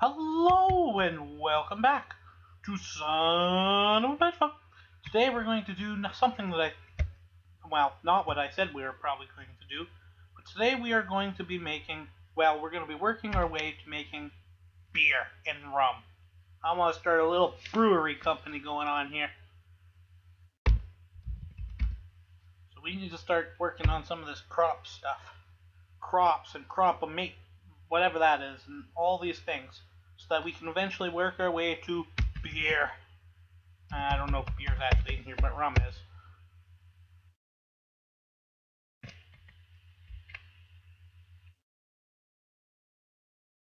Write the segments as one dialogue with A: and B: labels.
A: Hello and welcome back to Son of a Bitch. Today we're going to do something that not what I said we were probably going to do, but today we are going to be making, we're going to be working our way to making beer and rum. I want to start a little brewery company going on here. So we need to start working on some of this crop stuff. Crops and crop of meat, whatever that is, and all these things, so that we can eventually work our way to beer. I don't know if beer's actually in here, but rum is.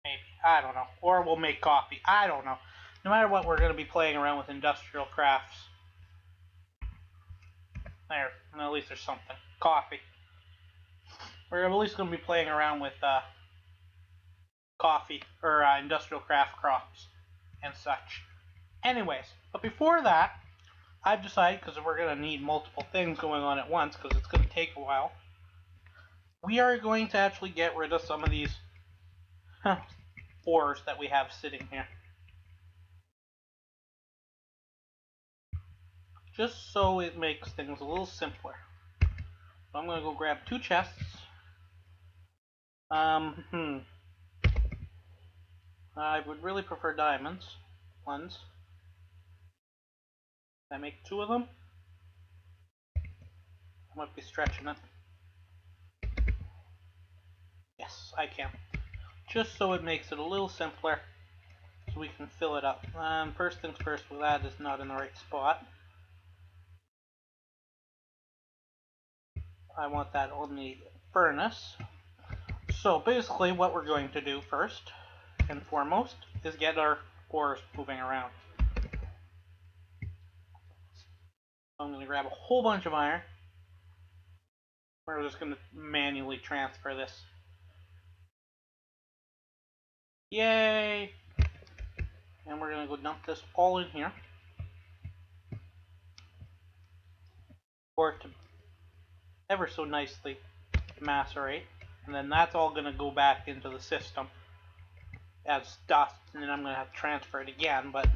A: Maybe. I don't know. Or we'll make coffee. I don't know. No matter what, we're going to be playing around with industrial crafts. There. At least there's something. Coffee. We're at least going to be playing around with coffee, or industrial craft crops and such. Anyways, but before that, I've decided, because we're going to need multiple things going on at once, because it's going to take a while, we are going to actually get rid of some of these ores that we have sitting here. Just so it makes things a little simpler. So I'm going to go grab 2 chests. I would really prefer diamonds. Ones. Can I make 2 of them? I might be stretching it. Yes, I can. Just so it makes it a little simpler, so we can fill it up. First things first, that is not in the right spot. I want that on the furnace. So basically what we're going to do first and foremost is get our ores moving around. So I'm going to grab a whole bunch of iron. We're just going to manually transfer this. Yay! And we're going to go dump this all in here. For it to ever so nicely macerate. And then that's all going to go back into the system as dust. And then I'm going to have to transfer it again, but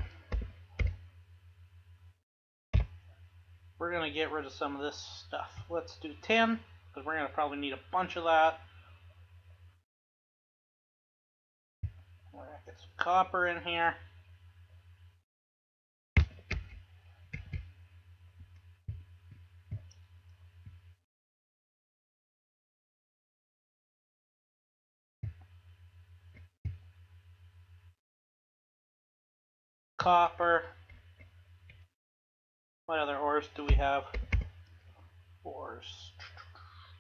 A: we're going to get rid of some of this stuff. Let's do 10, because we're going to probably need a bunch of that. We're going to get some copper in here. Copper. What other ores do we have? Ores.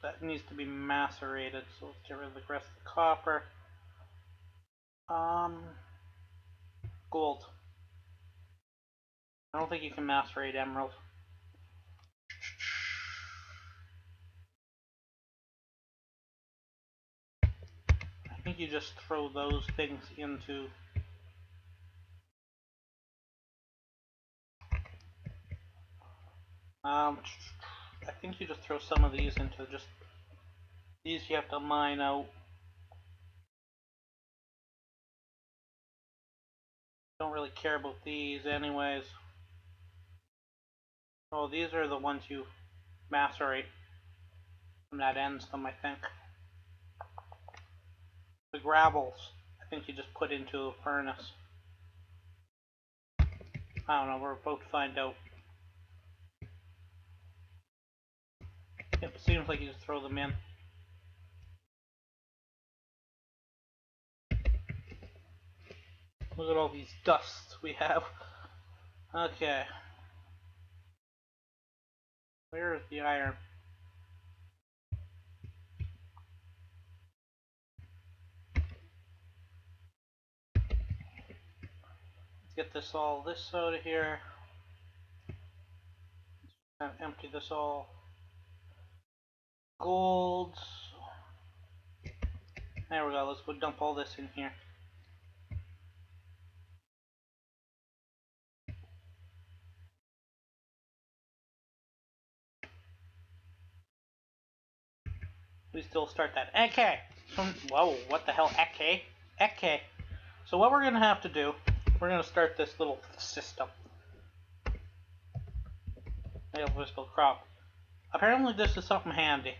A: That needs to be macerated, so let's get rid of the rest of the copper. Gold. I don't think you can macerate emerald. I think you just throw those things into I think you just throw some of these into just these you have to mine out. Don't really care about these anyways. Oh, these are the ones you macerate. And that ends them, I think. The gravels, I think you just put into a furnace. I don't know, we're about to find out. It seems like you just throw them in. Look at all these dusts we have. Okay. Where is the iron? Let's get this out of here. Empty this all. Golds. There we go, let's go dump all this in here. We still start that. Okay. Whoa, what the hell? Okay. Okay. So what we're going to have to do, we're going to start this little system. Nail visible crop. Apparently this is something handy.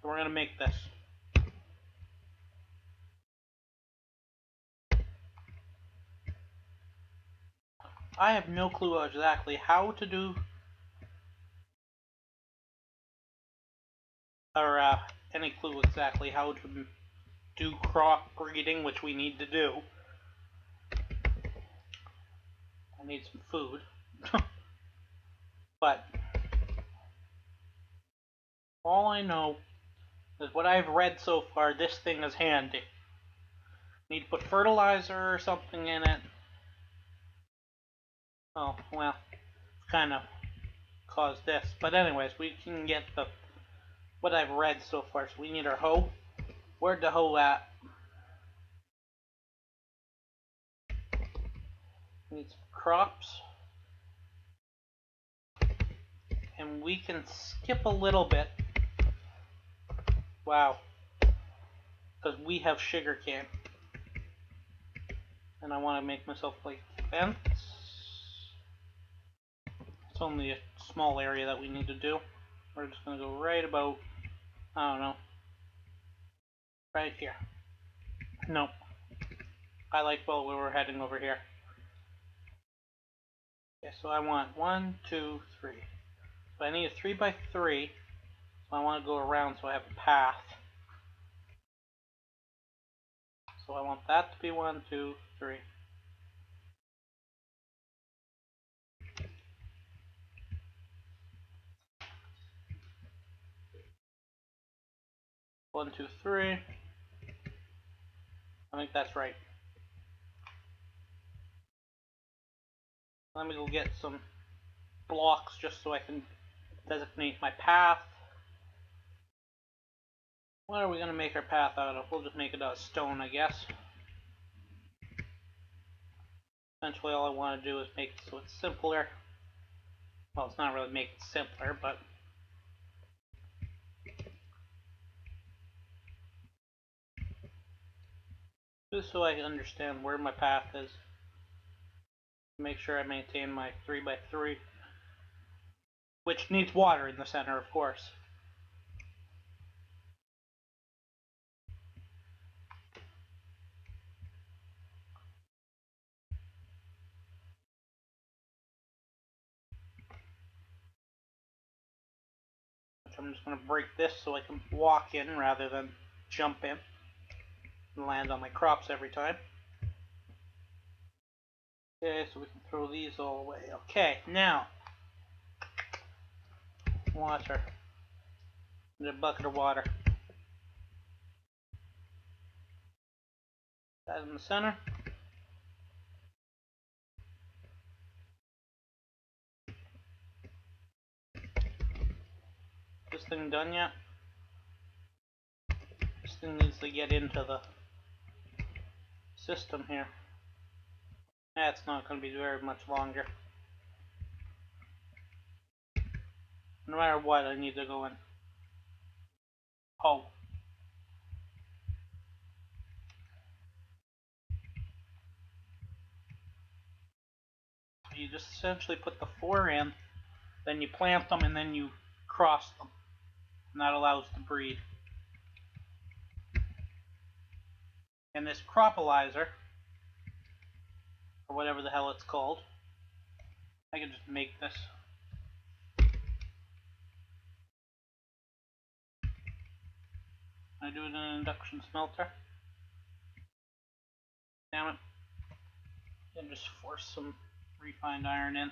A: So we're going to make this. I have no clue exactly how to do, or any clue exactly how to do crop breeding, which we need to do. I need some food. But all I know is what I've read so far, this thing is handy. Need to put fertilizer or something in it. Oh, well, kind of caused this. But anyways, we can get what I've read so far. So we need our hoe. Where'd the hoe at? We need some crops. And we can skip a little bit. Wow. Because we have sugarcane. And I want to make myself like fence. It's only a small area that we need to do. We're just going to go right about, I don't know, right here. Nope. I like well we were heading over here. Okay, so I want 1, 2, 3. So I need a 3 by 3. So I want to go around so I have a path. So I want that to be 1, 2, 3. One, two, three. I think that's right. Let me go get some blocks just so I can designate my path. What are we going to make our path out of? We'll just make it out of stone, I guess. Essentially all I want to do is make it so it's simpler. Well, it's not really make it simpler, but just so I can understand where my path is. Make sure I maintain my 3 by 3, which needs water in the center, of course. I'm just going to break this so I can walk in rather than jump in and land on my crops every time. Okay, so we can throw these all away. Okay, now, water. Need a bucket of water. That in the center. This thing done yet? This thing needs to get into the system here. That's not going to be very much longer. No matter what, I need to go in. Oh. You just essentially put the 4 in, then you plant them, and then you cross them. And that allows the breed. And this cropalizer, or whatever the hell it's called, I can just make this. I do it in an induction smelter. Damn it. And just force some refined iron in.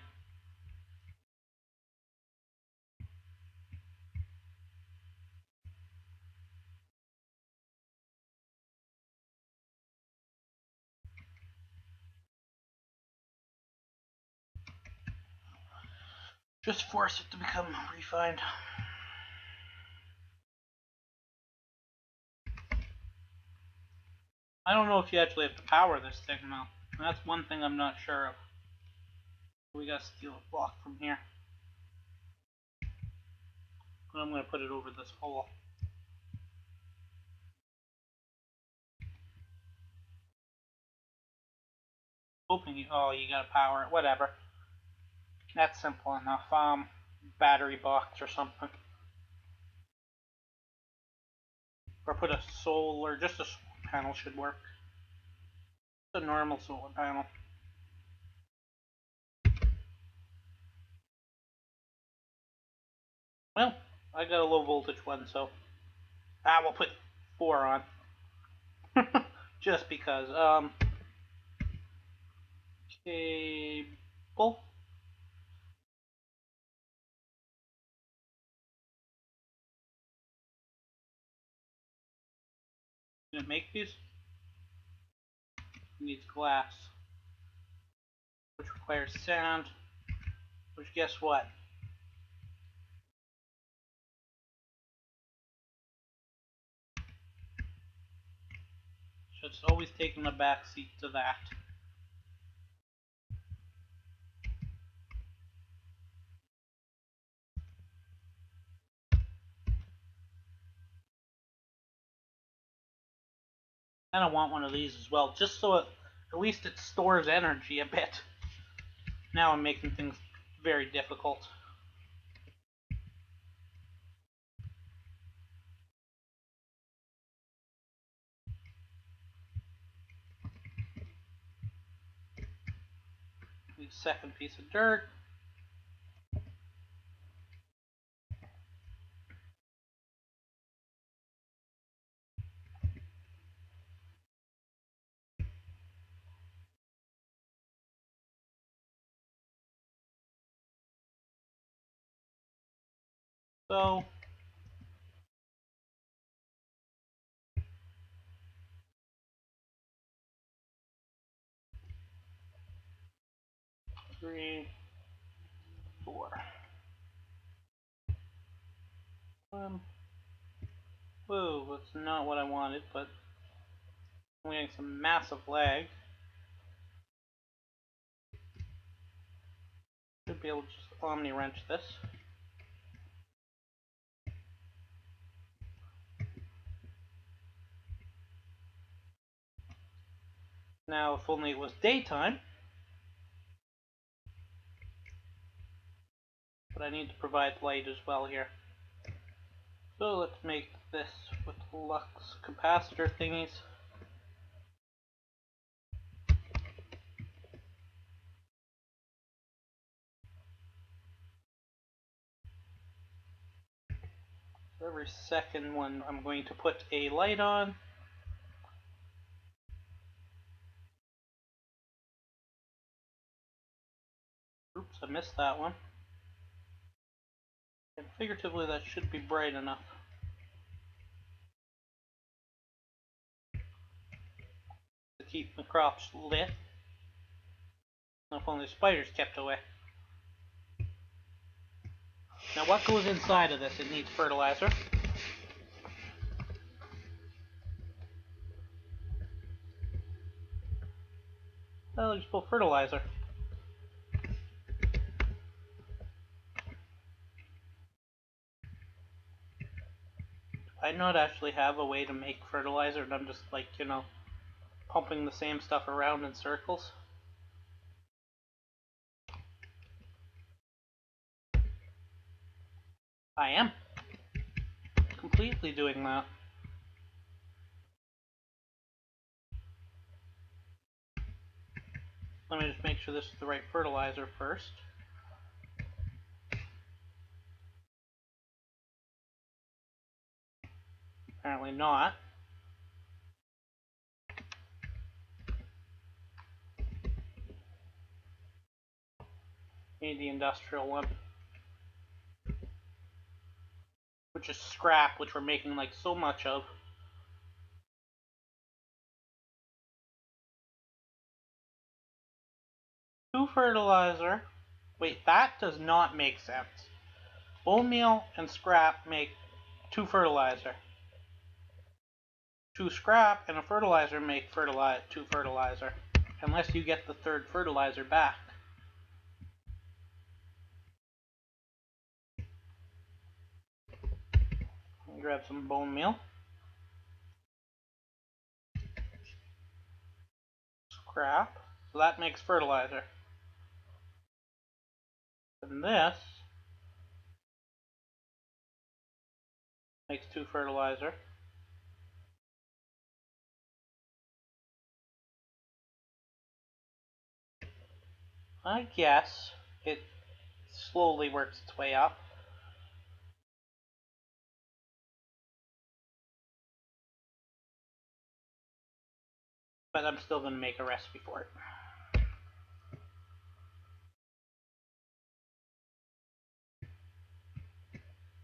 A: Just force it to become refined. I don't know if you actually have to power this thing now. That's one thing I'm not sure of. We gotta steal a block from here. I'm gonna put it over this hole. Hoping you, oh, you gotta power it, whatever. That's simple enough. Battery box or something. Or put a solar, just a solar panel should work. Just a normal solar panel. Well, I got a low voltage one, so we'll put 4 on. Just because. Cable. Can it make these? It needs glass, which requires sound. Which, guess what? So it's always taking the back seat to that. And I want one of these as well, just so at least it stores energy a bit. Now I'm making things very difficult. The second piece of dirt. So, three, 4. Whoa, that's not what I wanted, but I'm getting some massive lag. Should be able to just Omni wrench this. Now, if only it was daytime. But I need to provide light as well here. So let's make this with lux capacitor thingies. So every second one I'm going to put a light on. Oops, I missed that one. And figuratively, that should be bright enough to keep the crops lit. If only the spiders kept away. Now what goes inside of this? It needs fertilizer. Eligible fertilizer. I not actually have a way to make fertilizer, and I'm just like, you know, pumping the same stuff around in circles. I am completely doing that. Let me just make sure this is the right fertilizer first. Apparently not. Need the industrial one. Which is scrap, which we're making like so much of. Two fertilizer. Wait, that does not make sense. Bone meal and scrap make 2 fertilizer. 2 scrap and a fertilizer make 2 fertilizer. Unless you get the 3rd fertilizer back. Grab some bone meal. Scrap. So that makes fertilizer. And this makes 2 fertilizer. I guess it slowly works its way up. But I'm still going to make a recipe for it.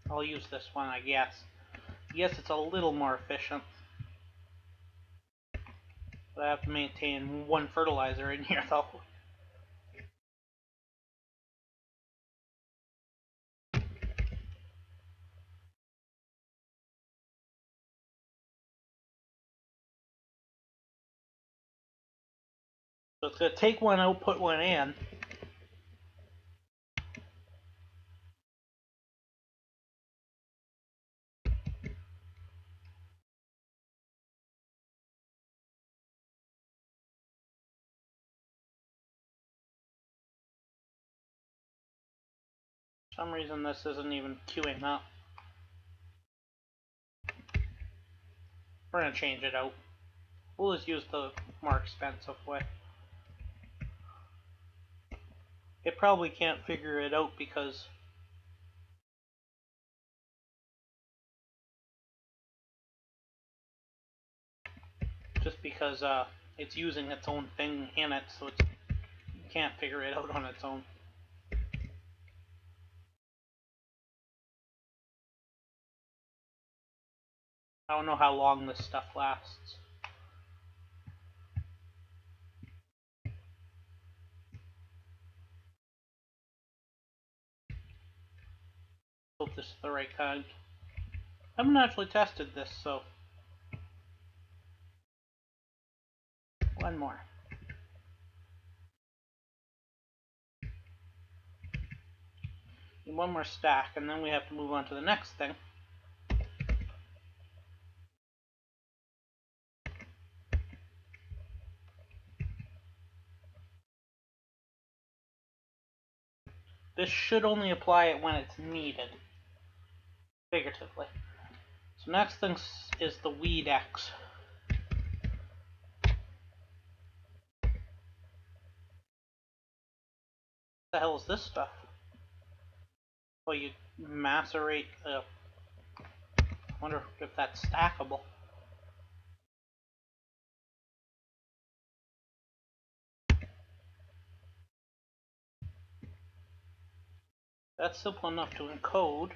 A: I'll use this one, I guess. Yes, it's a little more efficient. But I have to maintain 1 fertilizer in here, though. So it's going to take 1 out, put 1 in. For some reason this isn't even queuing up. We're going to change it out. We'll just use the more expensive way. It probably can't figure it out because it's using its own thing in it, so it can't figure it out on its own. I don't know how long this stuff lasts. Hope this is the right kind. I haven't actually tested this, so 1 more. Need 1 more stack, and then we have to move on to the next thing. This should only apply it when it's needed, figuratively. So next thing is the Weed X. What the hell is this stuff? Well, you macerate. I wonder if that's stackable. That's simple enough to encode.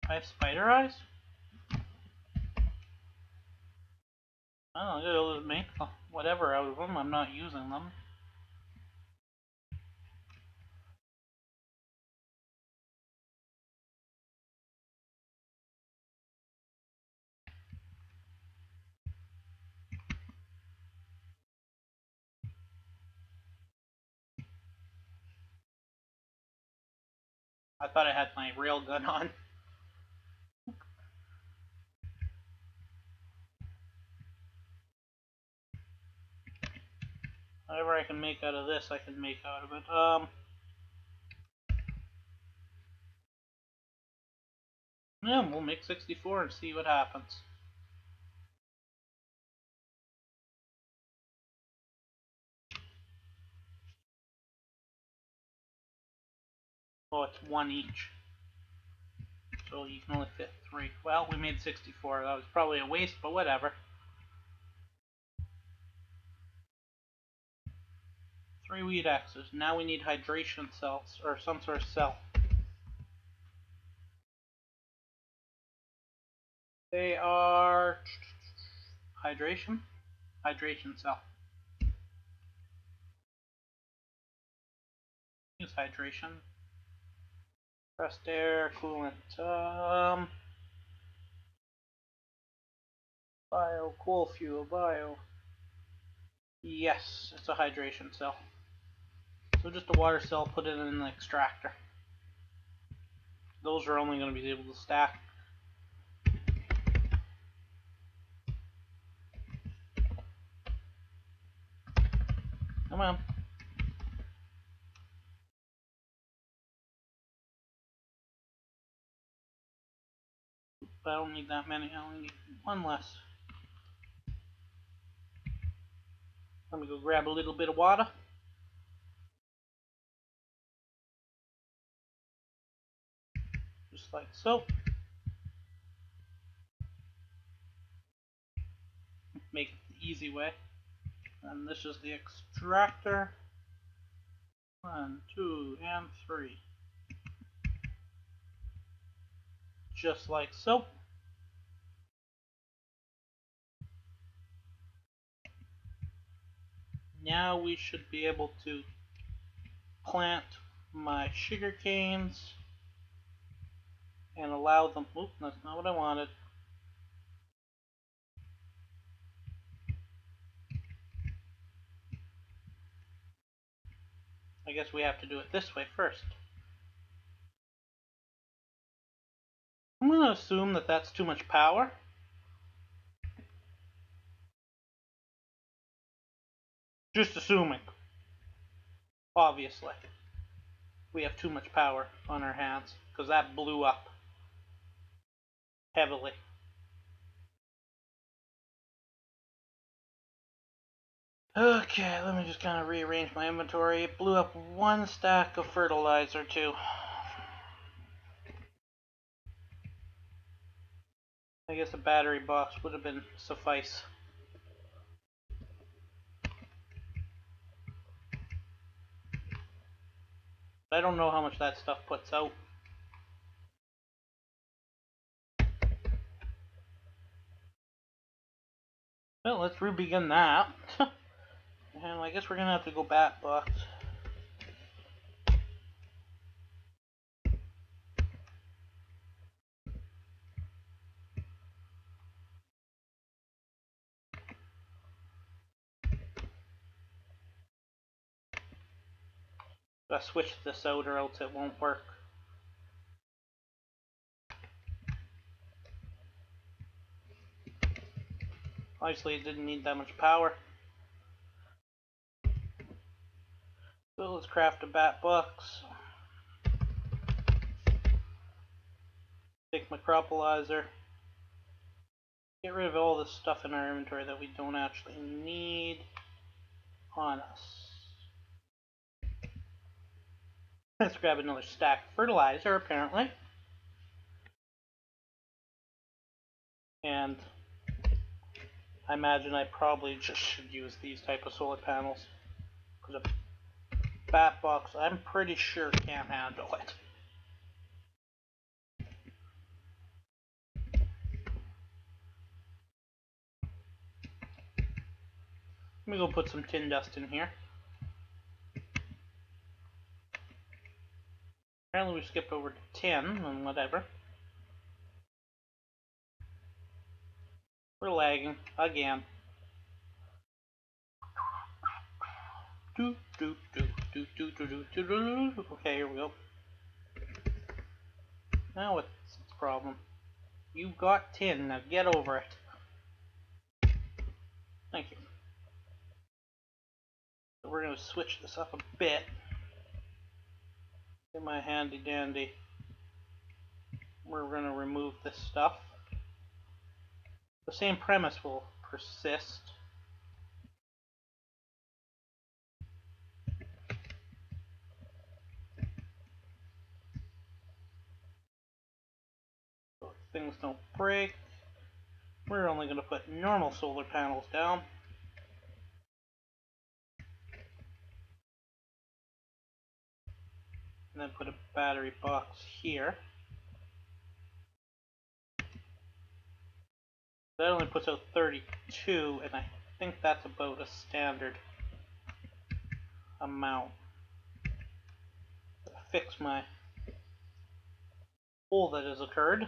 A: I have spider eyes? I don't know, I'll just make whatever out of them. I'm not using them. I thought I had my railgun on. Whatever I can make out of this, I can make out of it. Yeah, we'll make 64 and see what happens. Oh, it's 1 each. So you can only fit 3. Well, we made 64. That was probably a waste, but whatever. 3 Weed X's. Now we need hydration cells, or some sort of cell. They are hydration cell. Use hydration. Compressed air, coolant. Bio, cool fuel, bio. Yes, it's a hydration cell. So just a water cell, put it in the extractor. Those are only going to be able to stack. Come on. But I don't need that many. I only need one less. Let me go grab a little bit of water. Just like so. Make it the easy way. And this is the extractor. 1, 2, and 3. Just like so. Now we should be able to plant my sugar canes and allow them. Oop, that's not what I wanted. I guess we have to do it this way first. I'm going to assume that that's too much power. Just assuming. Obviously. We have too much power on our hands, because that blew up heavily. Okay, let me just kind of rearrange my inventory. It blew up one stack of fertilizer too. I guess a battery box would have been suffice. I don't know how much that stuff puts out. Well, let's re-begin that. And I guess we're gonna have to go bat box. Gotta switch this out or else it won't work. Obviously it didn't need that much power. So let's craft a bat box. Take my cropalizer. Get rid of all this stuff in our inventory that we don't actually need on us. Let's grab another stack of fertilizer, apparently. And I imagine I probably just should use these type of solar panels. Because a bat box, I'm pretty sure, can't handle it. Let me go put some tin dust in here. Apparently we skipped over to tin and whatever. We're lagging again. Okay, here we go. Now what's the problem? You got tin, now get over it. Thank you. So we're going to switch this up a bit. Get my handy dandy. We're going to remove this stuff. The same premise will persist. So things don't break. We're only going to put normal solar panels down. And then put a battery box here. That only puts out 32, and I think that's about a standard amount. Fix my hole that has occurred.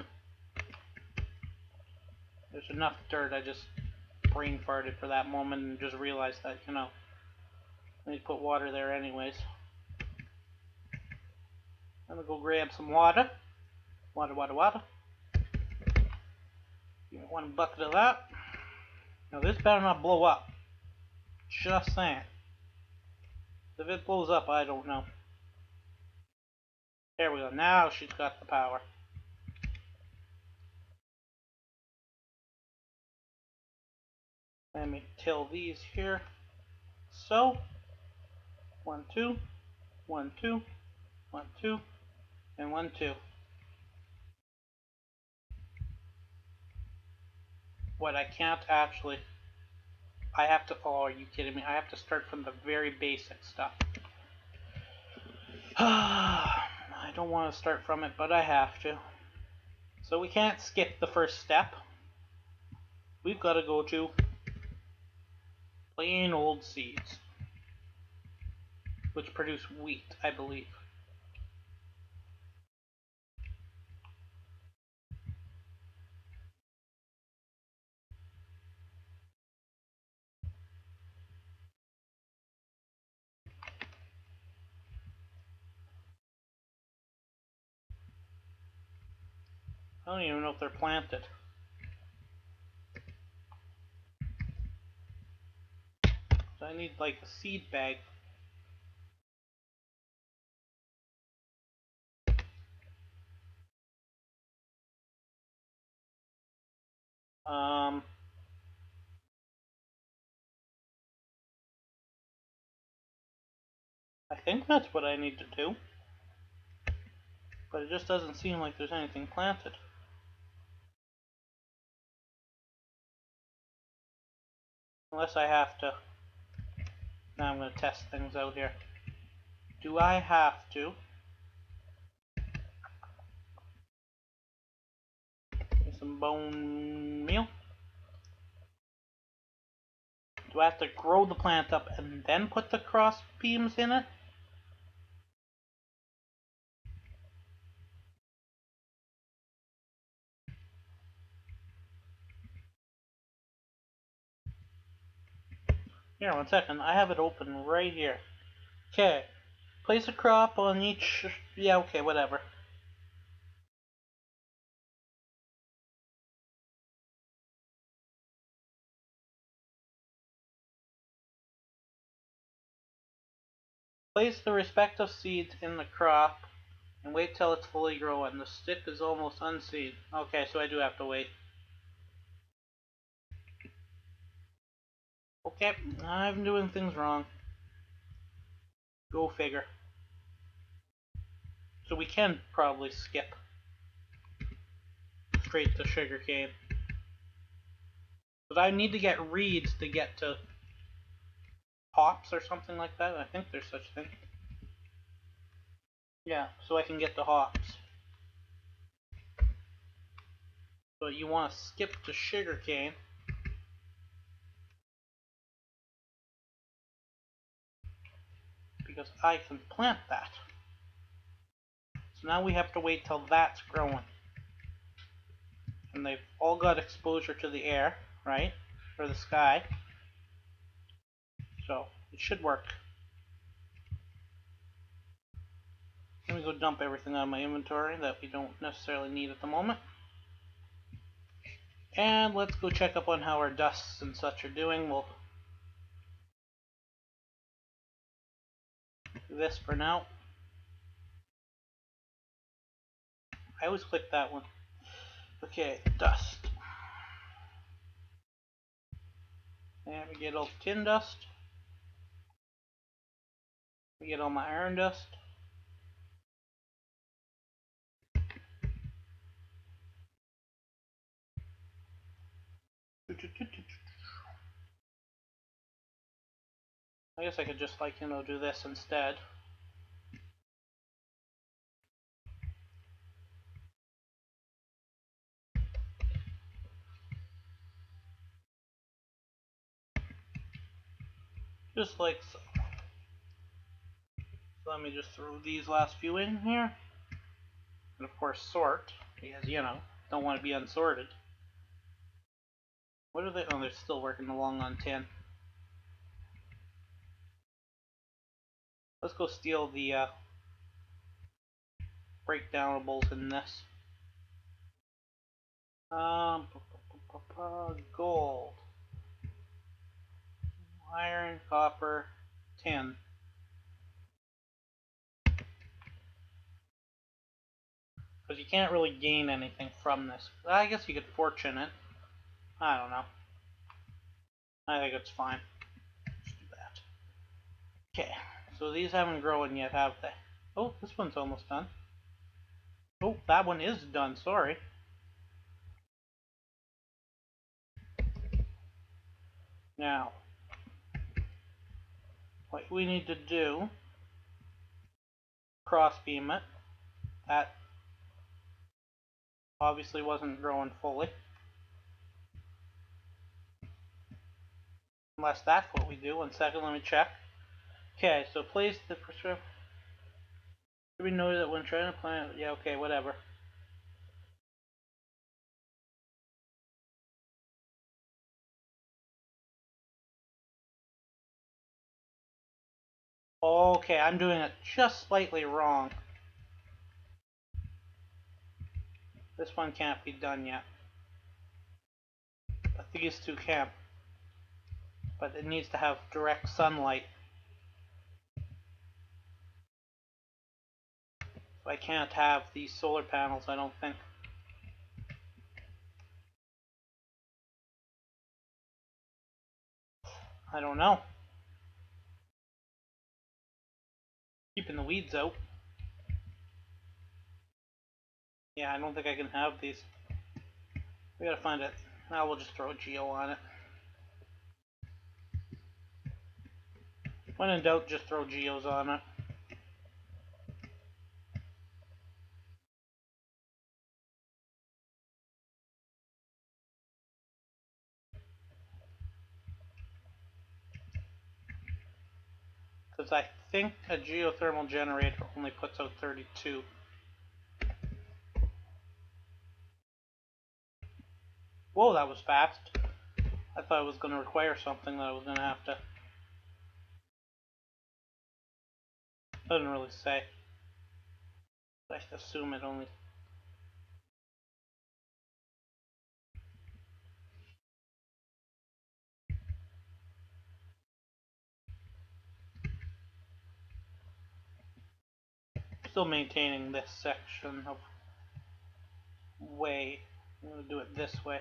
A: There's enough dirt, I just brain farted for that moment and just realized that, you know, I need to put water there anyways. I'm gonna go grab some water. Water. Give me one bucket of that. Now this better not blow up. Just saying. If it blows up, I don't know. There we go. Now she's got the power. Let me till these here. So, 1, 2, 1, 2, 1, 2, and 1, 2. What I can't actually... I have to... Oh, are you kidding me? I have to start from the very basic stuff. I don't want to start from it, but I have to. So we can't skip the first step. We've got to go to plain old seeds, which produce wheat, I believe. I don't even know if they're planted. So I need like a seed bag. I think that's what I need to do. But it just doesn't seem like there's anything planted. Unless I have to... Now I'm going to test things out here. Do I have to... Get some bone meal? Do I have to grow the plant up and then put the cross beams in it? Here, 1 second. I have it open right here. Okay. Place a crop on each... Yeah, okay, whatever. Place the respective seeds in the crop and wait till it's fully grown. The stick is almost unseen. Okay, so I do have to wait. Okay, I'm doing things wrong. Go figure. So we can probably skip straight to sugarcane. But I need to get reeds to get to hops or something like that. I think there's such a thing. Yeah, so I can get the hops. So you want to skip to sugarcane. Because I can plant that. So now we have to wait till that's growing. And they've all got exposure to the air, right? Or the sky. So it should work. Let me go dump everything out of my inventory that we don't necessarily need at the moment. And let's go check up on how our dusts and such are doing. We'll do this for now. I always click that one. Okay, dust. And we get all the tin dust. We get all my iron dust. I guess I could just like, do this instead. Just like so. So let me just throw these last few in here. And of course sort, because don't want to be unsorted. What are they? Oh, they're still working along on 10. Let's go steal the breakdownables in this. Gold. Iron, copper, tin. can't really gain anything from this. I guess you could fortune it. I don't know. I think it's fine. Let's do that. Okay, so these haven't grown yet, have they? Oh, this one's almost done. Oh, that one is done, sorry. Now, what we need to do, cross beam it. That obviously wasn't growing fully. Unless that's what we do. 1 second, let me check. Okay, so place the prescription. We know that when trying to plant, yeah, okay, whatever. Okay, I'm doing it just slightly wrong. This one can't be done yet. But these two can. But it needs to have direct sunlight. So I can't have these solar panels, I don't think. I don't know. Keeping the weeds out. Yeah, I don't think I can have these. We gotta find it. Now we'll just throw a geo on it. When in doubt, just throw geos on it. Because I think a geothermal generator only puts out 32. Whoa, that was fast. I thought it was going to require something that I was going to have to... Doesn't really say. I assume it only... Still maintaining this section of way. I'm going to do it this way.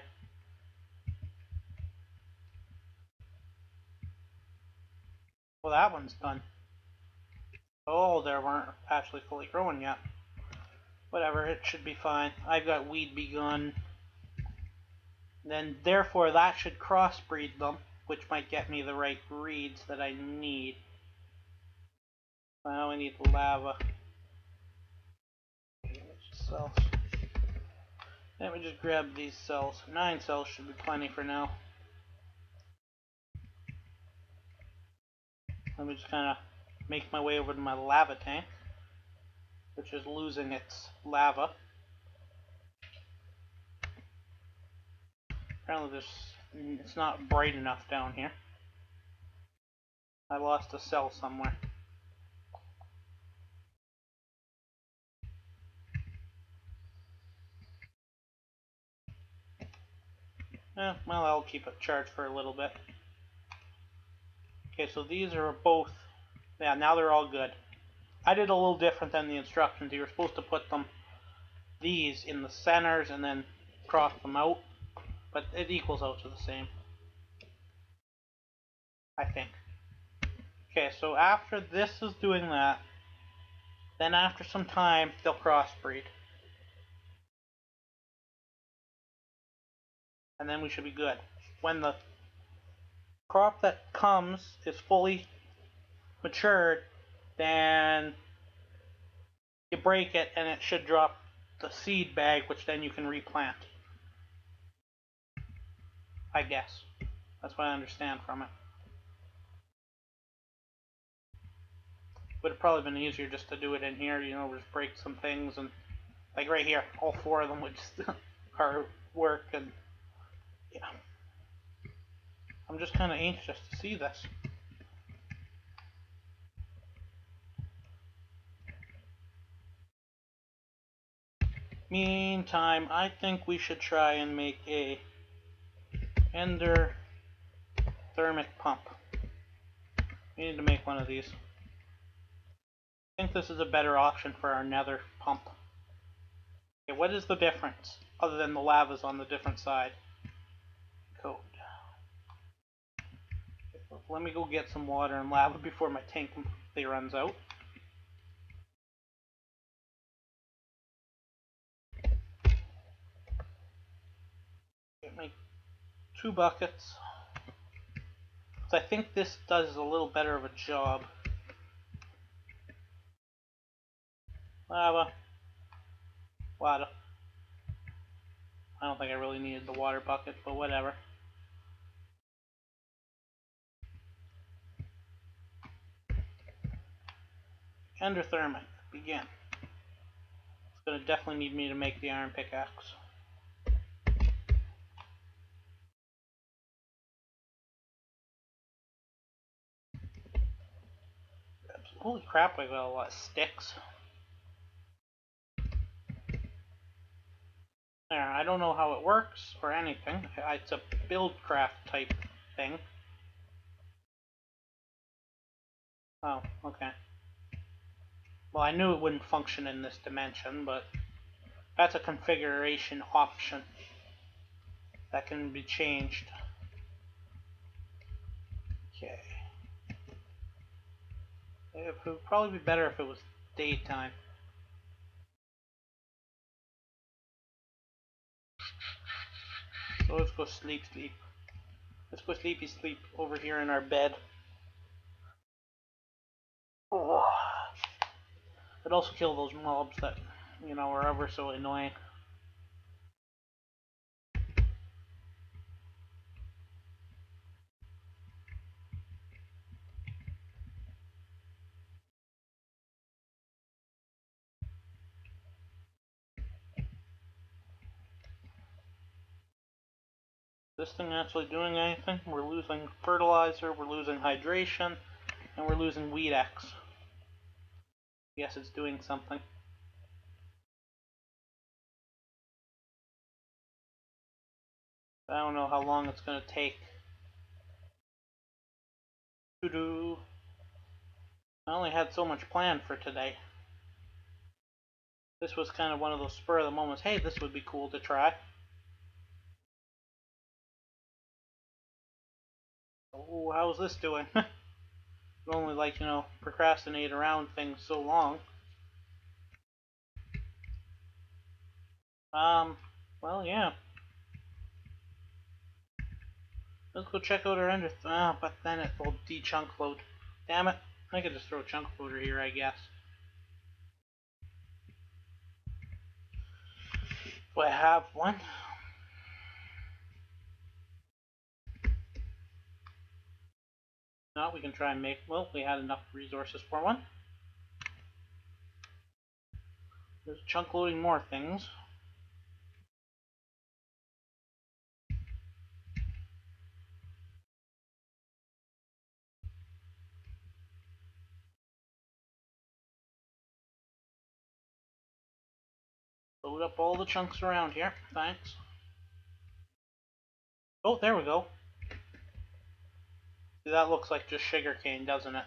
A: Well, that one's done. Oh, they weren't actually fully growing yet. Whatever, it should be fine. I've got weed begun. Then, therefore, that should crossbreed them, which might get me the right breeds that I need. Now I need lava. Cells. Let me just grab these cells. 9 cells should be plenty for now. Let me just kind of make my way over to my lava tank, which is losing its lava. Apparently it's not bright enough down here. I lost a cell somewhere. Well, I'll keep it charged for a little bit. Okay, so these are both, yeah, now they're all good. I did a little different than the instructions. You were supposed to put these in the centers and then cross them out, but it equals out to the same, I think. Okay, so after this is doing that, then after some time, they'll crossbreed. And then we should be good. When the crop that comes is fully matured, then you break it and it should drop the seed bag, which then you can replant. I guess. That's what I understand from it. Would have probably been easier just to do it in here, you know, just break some things, and like right here, all 4 of them would just work, and yeah. I'm just kind of anxious to see this. Meantime, I think we should try and make a endothermic pump. We need to make one of these. I think this is a better option for our nether pump. Okay, what is the difference other than the lava's on the different side? Code. Okay, let me go get some water and lava before my tank completely runs out. Get me 2 buckets. So I think this does a little better of a job. Lava. Water. I don't think I really needed the water bucket, but whatever. Endothermic. Begin. It's going to definitely need me to make the iron pickaxe. Holy crap, I got a lot of sticks. There, I don't know how it works or anything. It's a buildcraft type thing. Oh, okay. Well, I knew it wouldn't function in this dimension, but that's a configuration option that can be changed. Okay. It would probably be better if it was daytime. So let's go sleep. Let's go sleep over here in our bed. Oh. I'd also kill those mobs that, you know, are ever so annoying. This thing actually doing anything? We're losing fertilizer, we're losing hydration, and we're losing Weed X. Yes, it's doing something. I don't know how long it's going to take. Doo-doo. I only had so much planned for today. This was kind of one of those spur of the moments. Hey, this would be cool to try. Oh, how's this doing? Only, like, you know, procrastinate around things so long. Well, yeah. Let's go check out our ender. But then it will de-chunk load. Damn it. I could just throw a chunk loader here, I guess. Do I have one? No, we can try and make. Well, we had enough resources for one. There's chunk loading more things. Load up all the chunks around here. Thanks. Oh, there we go. See, that looks like just sugarcane, doesn't it?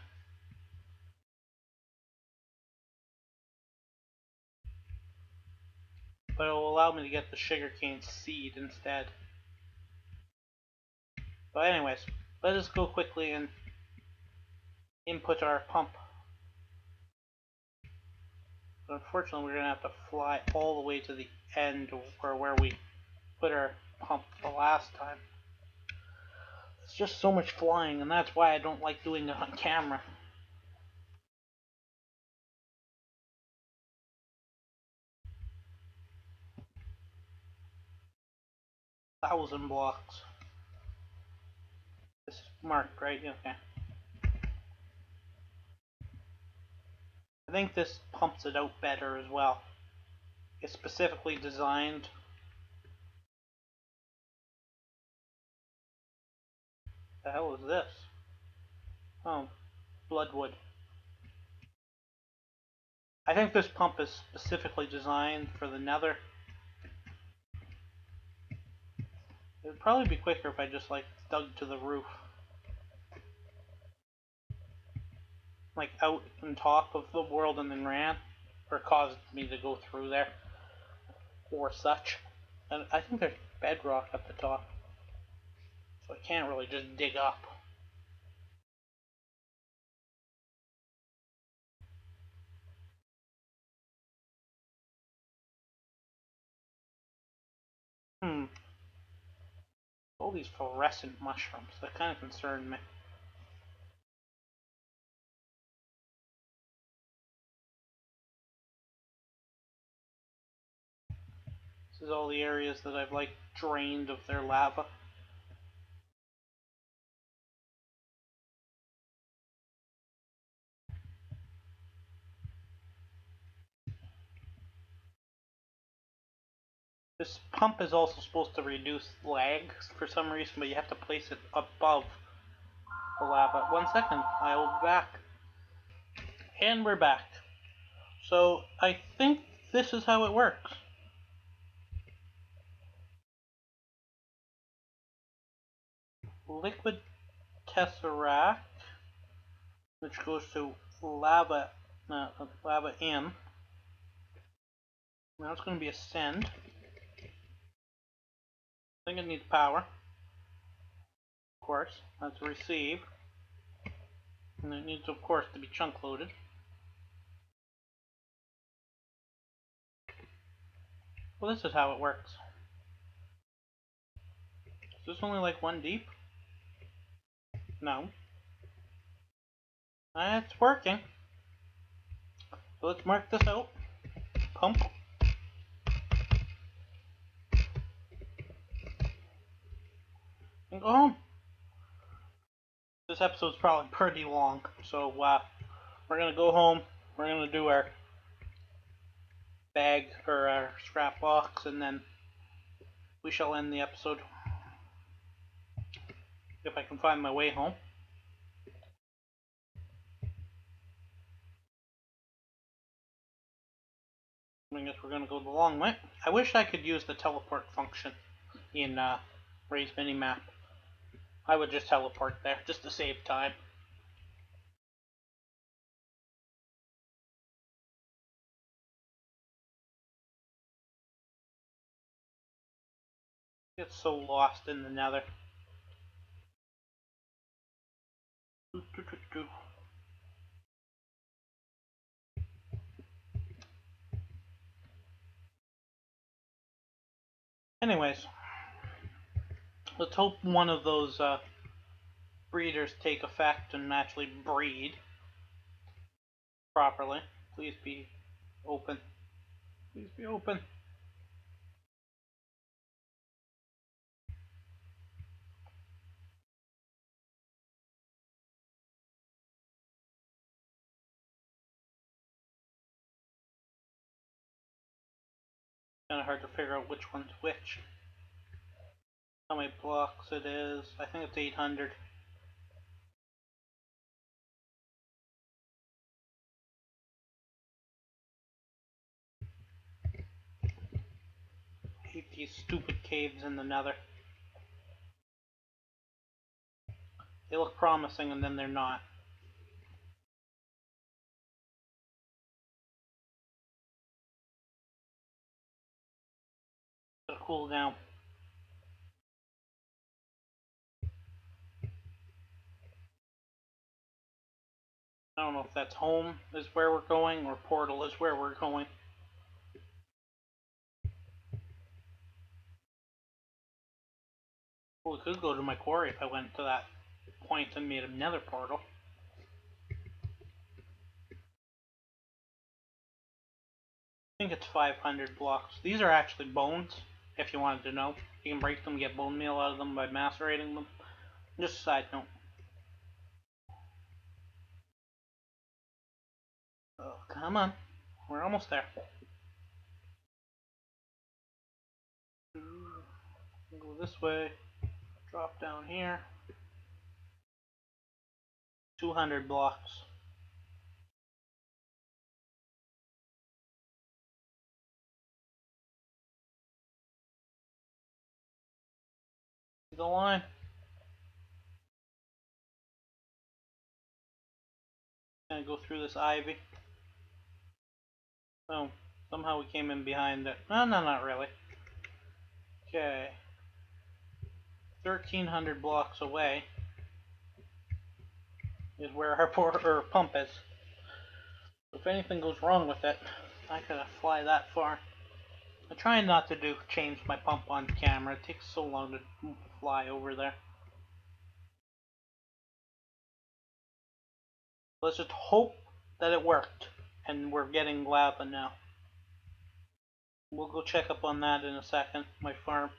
A: But it will allow me to get the sugarcane seed instead. But anyways, let us go quickly and input our pump. But unfortunately, we're going to have to fly all the way to the end or where we put our pump the last time. It's just so much flying, and that's why I don't like doing it on camera. Thousand blocks. This is marked, right? Okay. I think this pumps it out better as well. It's specifically designed. The hell is this? Oh, bloodwood. I think this pump is specifically designed for the nether. It would probably be quicker if I just like dug to the roof. Like out on top of the world and then ran. Or caused me to go through there. or such. And I think there's bedrock at the top, so I can't really just dig up. All these fluorescent mushrooms, that kind of concern me. This is all the areas that I've like drained of their lava. This pump is also supposed to reduce lag for some reason, but you have to place it above the lava. 1 second, I will be back. And we're back. So I think this is how it works. Liquid tesseract, which goes to lava in. Now it's going to be a send. I think it needs power. Of course, that's a receive. And it needs, of course, to be chunk loaded. Well, this is how it works. Is this only like 1 deep? No. It's working. So let's mark this out. Pump. And go home. This episode's probably pretty long, so we're gonna go home. We're gonna do our bag or our scrap box, and then we shall end the episode if I can find my way home. I guess we're gonna go the long way. I wish I could use the teleport function in Ray's Minimap. I would just teleport there just to save time. I get so lost in the nether. Anyways, let's hope one of those breeders take effect and actually breed properly. Please be open. Please be open. Kind of hard to figure out which one's which. How many blocks it is. I think it's 800. I hate these stupid caves in the nether. They look promising and then they're not. Gotta cool down. I don't know if that's home is where we're going or portal is where we're going. Well, we could go to my quarry if I went to that point and made a nether portal. I think it's 500 blocks. These are actually bones, if you wanted to know. You can break them, get bone meal out of them by macerating them. Just a side note. Oh, come on. We're almost there. Go this way. Drop down here. 200 blocks. The line. Gonna go through this ivy. Boom. Somehow we came in behind it. No, not really. Okay. 1,300 blocks away is where our pump is. If anything goes wrong with it, I gotta fly that far. I'm trying not to change my pump on camera. It takes so long to fly over there. Let's just hope that it worked, and we're getting lava now. We'll go check up on that in a second, my farm.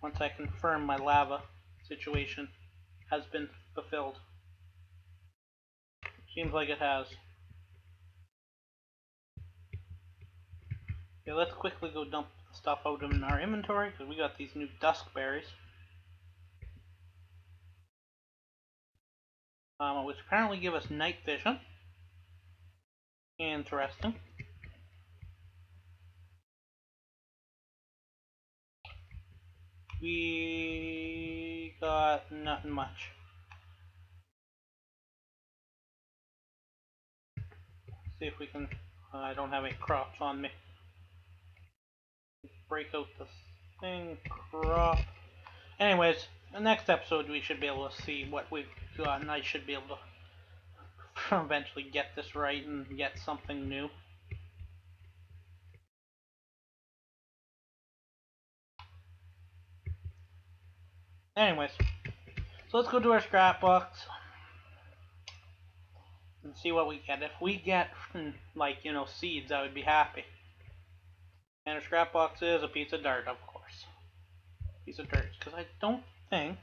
A: Once I confirm my lava situation has been fulfilled. Seems like it has. Okay, let's quickly go dump the stuff out in our inventory, because we got these new dusk berries. Which apparently give us night vision. Interesting. We got nothing much. See if we can. I don't have any crops on me. Break out this thing. Crop. Anyways, the next episode we should be able to see what we've got, and I should be able to eventually get this right and get something new. Anyways, so let's go to our scrap box and see what we get. If we get, like, seeds, I would be happy. And our scrap box is a piece of dirt, of course. Piece of dirt, because I don't think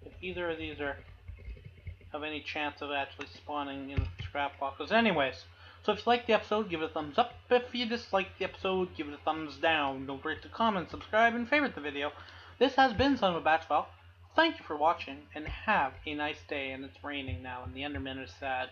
A: that either of these have any chance of actually spawning in scrap boxes. Anyways, so if you liked the episode, give it a thumbs up. If you disliked the episode, give it a thumbs down. Don't forget to comment, subscribe, and favorite the video. This has been Son of a Batch File. Thank you for watching, and have a nice day. And it's raining now, and the Enderman is sad.